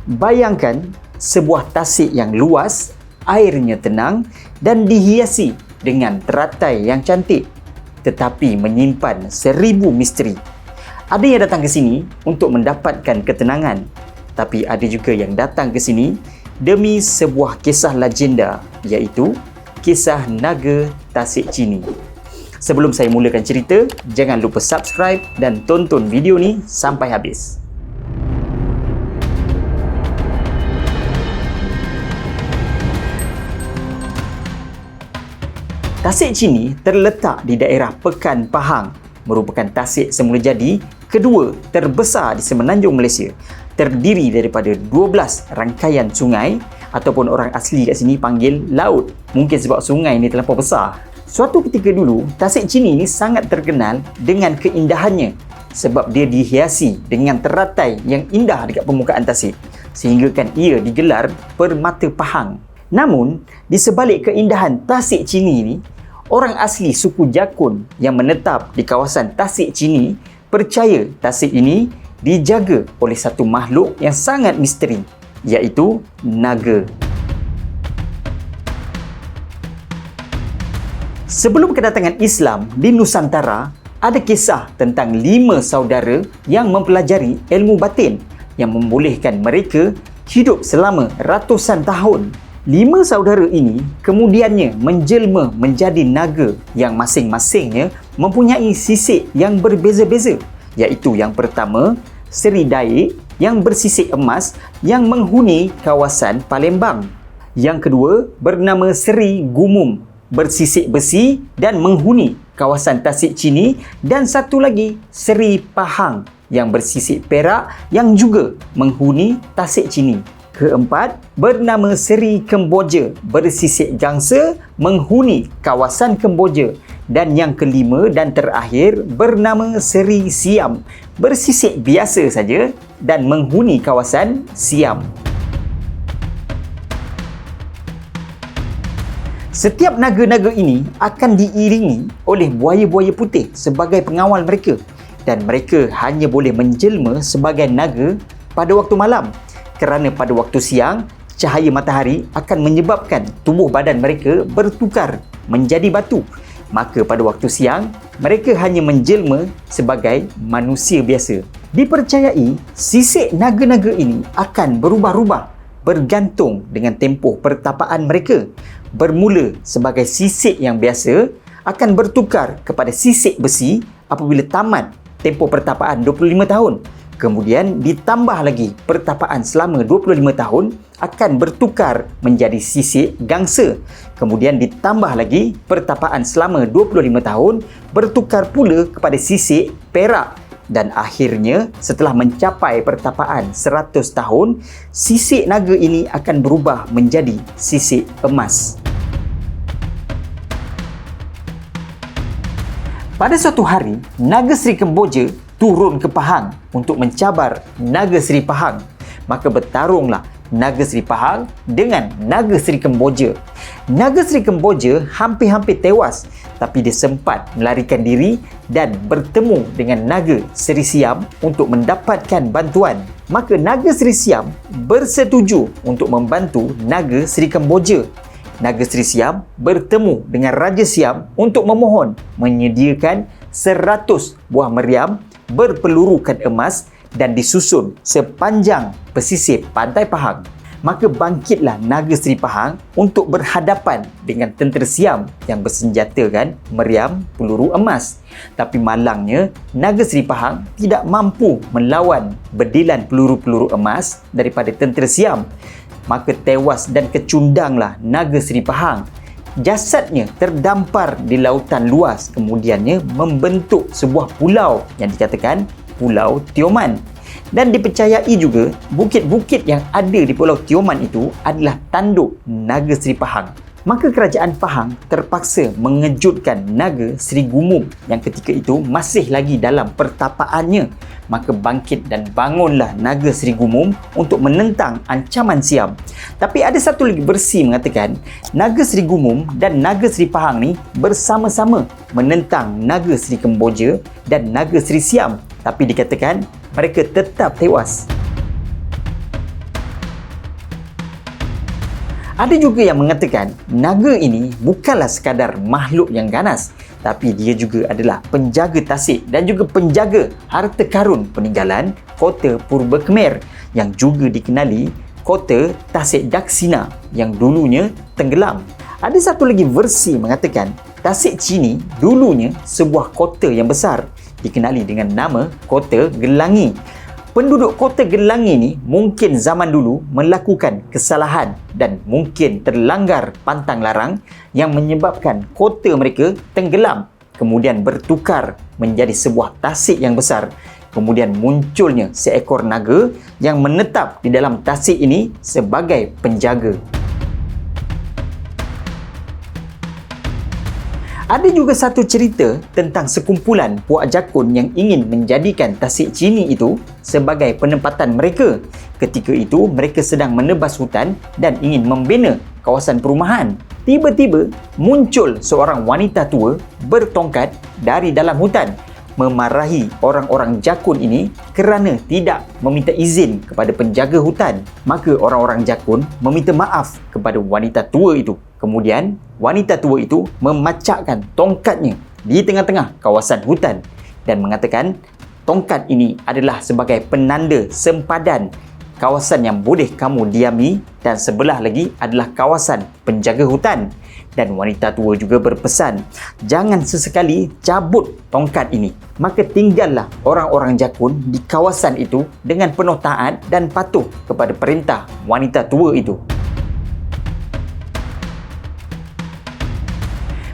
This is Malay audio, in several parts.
Bayangkan sebuah tasik yang luas, airnya tenang dan dihiasi dengan teratai yang cantik, tetapi menyimpan 1000 misteri. Ada yang datang ke sini untuk mendapatkan ketenangan, tapi ada juga yang datang ke sini demi sebuah kisah legenda, iaitu kisah Naga Tasik Chini. Sebelum saya mulakan cerita, jangan lupa subscribe dan tonton video ni sampai habis. Tasik Chini terletak di daerah Pekan Pahang, merupakan tasik semula jadi kedua terbesar di semenanjung Malaysia. Terdiri daripada 12 rangkaian sungai ataupun orang asli kat sini panggil laut. Mungkin sebab sungai ni terlampau besar. Suatu ketika dulu, Tasik Chini ni sangat terkenal dengan keindahannya sebab dia dihiasi dengan teratai yang indah dekat permukaan tasik, sehingga kan ia digelar Permata Pahang. Namun, di sebalik keindahan Tasik Chini ni, orang asli suku Jakun yang menetap di kawasan Tasik Chini percaya tasik ini dijaga oleh satu makhluk yang sangat misteri, iaitu naga. Sebelum kedatangan Islam di Nusantara, ada kisah tentang 5 saudara yang mempelajari ilmu batin yang membolehkan mereka hidup selama ratusan tahun. 5 saudara ini kemudiannya menjelma menjadi naga yang masing-masingnya mempunyai sisik yang berbeza-beza, iaitu yang pertama, Seri Daik yang bersisik emas yang menghuni kawasan Palembang. Yang kedua, bernama Seri Gumum bersisik besi dan menghuni kawasan Tasik Chini, dan satu lagi Seri Pahang yang bersisik perak yang juga menghuni Tasik Chini. Keempat, bernama Seri Kemboja bersisik gangsa menghuni kawasan Kemboja, dan yang kelima dan terakhir bernama Seri Siam bersisik biasa saja dan menghuni kawasan Siam. Setiap naga-naga ini akan diiringi oleh buaya-buaya putih sebagai pengawal mereka, dan mereka hanya boleh menjelma sebagai naga pada waktu malam, kerana pada waktu siang cahaya matahari akan menyebabkan tubuh badan mereka bertukar menjadi batu. Maka pada waktu siang mereka hanya menjelma sebagai manusia biasa. Dipercayai sisik naga-naga ini akan berubah-ubah bergantung dengan tempoh pertapaan mereka. Bermula sebagai sisik yang biasa akan bertukar kepada sisik besi apabila tamat tempoh pertapaan 25 tahun. Kemudian ditambah lagi pertapaan selama 25 tahun akan bertukar menjadi sisik gangsa. Kemudian ditambah lagi pertapaan selama 25 tahun bertukar pula kepada sisik perak. Dan akhirnya setelah mencapai pertapaan 100 tahun, sisik naga ini akan berubah menjadi sisik emas. Pada suatu hari, Naga Seri Kemboja turun ke Pahang untuk mencabar Naga Seri Pahang. Maka bertarunglah Naga Seri Pahang dengan Naga Seri Kemboja. Naga Seri Kemboja hampir-hampir tewas, tapi dia sempat melarikan diri dan bertemu dengan Naga Seri Siam untuk mendapatkan bantuan. Maka Naga Seri Siam bersetuju untuk membantu Naga Seri Kemboja. Naga Seri Siam bertemu dengan Raja Siam untuk memohon menyediakan 100 buah meriam berpelurukan emas dan disusun sepanjang pesisir pantai Pahang. Maka bangkitlah Naga Seri Pahang untuk berhadapan dengan tentera Siam yang bersenjatakan meriam peluru emas. Tapi malangnya, Naga Seri Pahang tidak mampu melawan bedilan peluru-peluru emas daripada tentera Siam. Maka tewas dan kecundanglah Naga Seri Pahang. Jasadnya terdampar di lautan luas, kemudiannya membentuk sebuah pulau yang dikatakan Pulau Tioman. Dan dipercayai juga bukit-bukit yang ada di Pulau Tioman itu adalah tanduk Naga Seri Pahang. Maka kerajaan Pahang terpaksa mengejutkan Naga Seri Gumum yang ketika itu masih lagi dalam pertapaannya. Maka bangkit dan bangunlah Naga Seri Gumum untuk menentang ancaman Siam. Tapi ada satu lagi versi mengatakan Naga Seri Gumum dan Naga Seri Pahang ni bersama-sama menentang Naga Seri Kemboja dan Naga Seri Siam. Tapi dikatakan mereka tetap tewas. Ada juga yang mengatakan naga ini bukanlah sekadar makhluk yang ganas, tapi dia juga adalah penjaga tasik dan juga penjaga harta karun peninggalan kota Purba Khmer yang juga dikenali kota Tasik Daksina yang dulunya tenggelam. Ada satu lagi versi mengatakan Tasik Chini dulunya sebuah kota yang besar dikenali dengan nama Kota Gelangi. Penduduk Kota Gelangi ni mungkin zaman dulu melakukan kesalahan dan mungkin terlanggar pantang larang yang menyebabkan kota mereka tenggelam, kemudian bertukar menjadi sebuah tasik yang besar. Kemudian munculnya seekor naga yang menetap di dalam tasik ini sebagai penjaga. Ada juga satu cerita tentang sekumpulan puak jakun yang ingin menjadikan Tasik Chini itu sebagai penempatan mereka. Ketika itu, mereka sedang menebas hutan dan ingin membina kawasan perumahan. Tiba-tiba, muncul seorang wanita tua bertongkat dari dalam hutan memarahi orang-orang jakun ini kerana tidak meminta izin kepada penjaga hutan. Maka orang-orang jakun meminta maaf kepada wanita tua itu. Kemudian, wanita tua itu memacakkan tongkatnya di tengah-tengah kawasan hutan dan mengatakan tongkat ini adalah sebagai penanda sempadan kawasan yang boleh kamu diami dan sebelah lagi adalah kawasan penjaga hutan. Dan wanita tua juga berpesan, jangan sesekali cabut tongkat ini. Maka tinggallah orang-orang jakun di kawasan itu dengan penuh taat dan patuh kepada perintah wanita tua itu.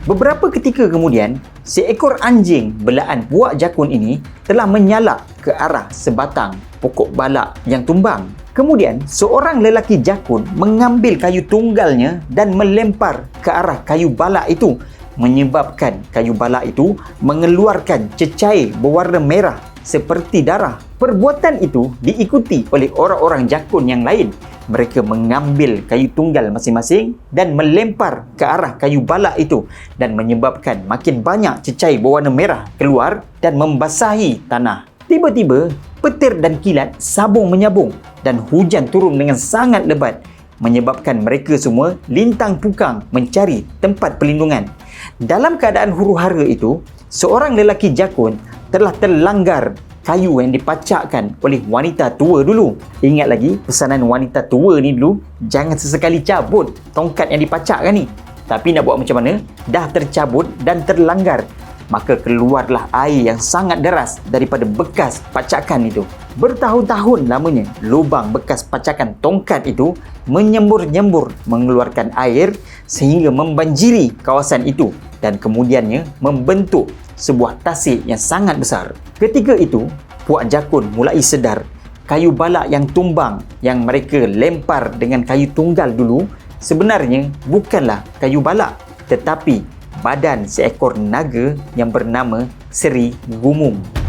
Beberapa ketika kemudian, seekor anjing belaan puak jakun ini telah menyalak ke arah sebatang pokok balak yang tumbang. Kemudian, seorang lelaki jakun mengambil kayu tunggalnya dan melempar ke arah kayu balak itu, menyebabkan kayu balak itu mengeluarkan cecair berwarna merah seperti darah. Perbuatan itu diikuti oleh orang-orang jakun yang lain. Mereka mengambil kayu tunggal masing-masing dan melempar ke arah kayu balak itu dan menyebabkan makin banyak cecair berwarna merah keluar dan membasahi tanah. Tiba-tiba, petir dan kilat sabung menyabung dan hujan turun dengan sangat lebat menyebabkan mereka semua lintang pukang mencari tempat perlindungan. Dalam keadaan huru-hara itu, seorang lelaki jakun telah terlanggar kayu yang dipacakkan oleh wanita tua dulu. Ingat lagi pesanan wanita tua ni dulu, jangan sesekali cabut tongkat yang dipacakkan ni. Tapi nak buat macam mana? Dah tercabut dan terlanggar. Maka keluarlah air yang sangat deras daripada bekas pacakan itu. Bertahun-tahun lamanya, lubang bekas pacakan tongkat itu menyembur-nyembur mengeluarkan air sehingga membanjiri kawasan itu dan kemudiannya membentuk sebuah tasik yang sangat besar. Ketika itu, puak jakun mulai sedar kayu balak yang tumbang yang mereka lempar dengan kayu tunggal dulu sebenarnya bukanlah kayu balak tetapi badan seekor naga yang bernama Seri Gumung.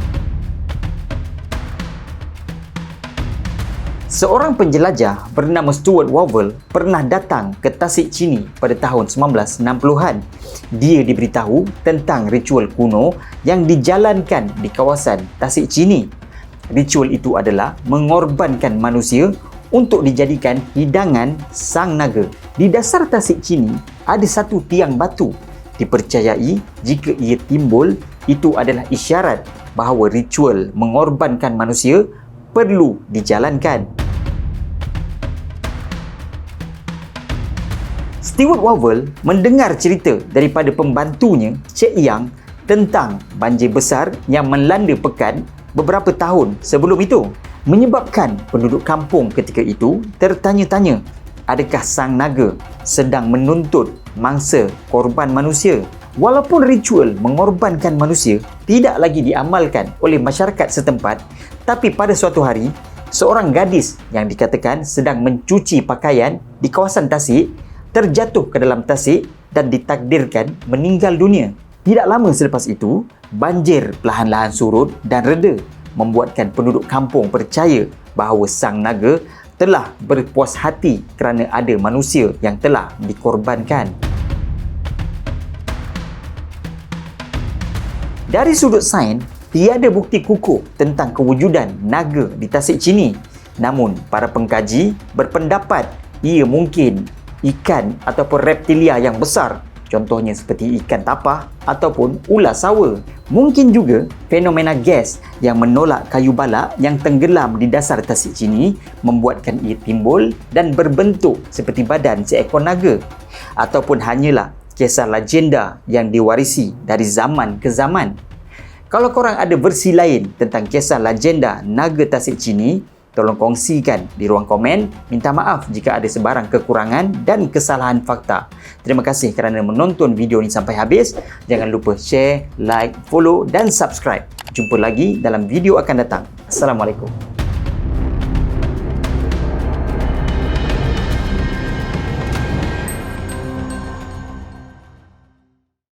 Seorang penjelajah bernama Stuart Wavell pernah datang ke Tasik Chini pada tahun 1960-an. Dia diberitahu tentang ritual kuno yang dijalankan di kawasan Tasik Chini. Ritual itu adalah mengorbankan manusia untuk dijadikan hidangan sang naga. Di dasar Tasik Chini ada satu tiang batu. Dipercayai jika ia timbul, itu adalah isyarat bahawa ritual mengorbankan manusia perlu dijalankan. Stuart Wavell mendengar cerita daripada pembantunya, Cik Yang, tentang banjir besar yang melanda pekan beberapa tahun sebelum itu, menyebabkan penduduk kampung ketika itu tertanya-tanya adakah sang naga sedang menuntut mangsa korban manusia. Walaupun ritual mengorbankan manusia tidak lagi diamalkan oleh masyarakat setempat, tapi pada suatu hari, seorang gadis yang dikatakan sedang mencuci pakaian di kawasan Tasik terjatuh ke dalam tasik dan ditakdirkan meninggal dunia. Tidak lama selepas itu, banjir perlahan-lahan surut dan reda, membuatkan penduduk kampung percaya bahawa sang naga telah berpuas hati kerana ada manusia yang telah dikorbankan. Dari sudut sains, tiada bukti kukuh tentang kewujudan naga di Tasik Chini. Namun, para pengkaji berpendapat ia mungkin ikan ataupun reptilia yang besar, contohnya seperti ikan tapah ataupun ular sawa. Mungkin juga fenomena gas yang menolak kayu balak yang tenggelam di dasar tasik Chini membuatkan ia timbul dan berbentuk seperti badan seekor naga. Ataupun hanyalah kisah legenda yang diwarisi dari zaman ke zaman. Kalau korang ada versi lain tentang kisah legenda naga tasik Chini, tolong kongsikan di ruang komen. Minta maaf jika ada sebarang kekurangan dan kesalahan fakta. Terima kasih kerana menonton video ini sampai habis. Jangan lupa share, like, follow dan subscribe. Jumpa lagi dalam video akan datang. Assalamualaikum.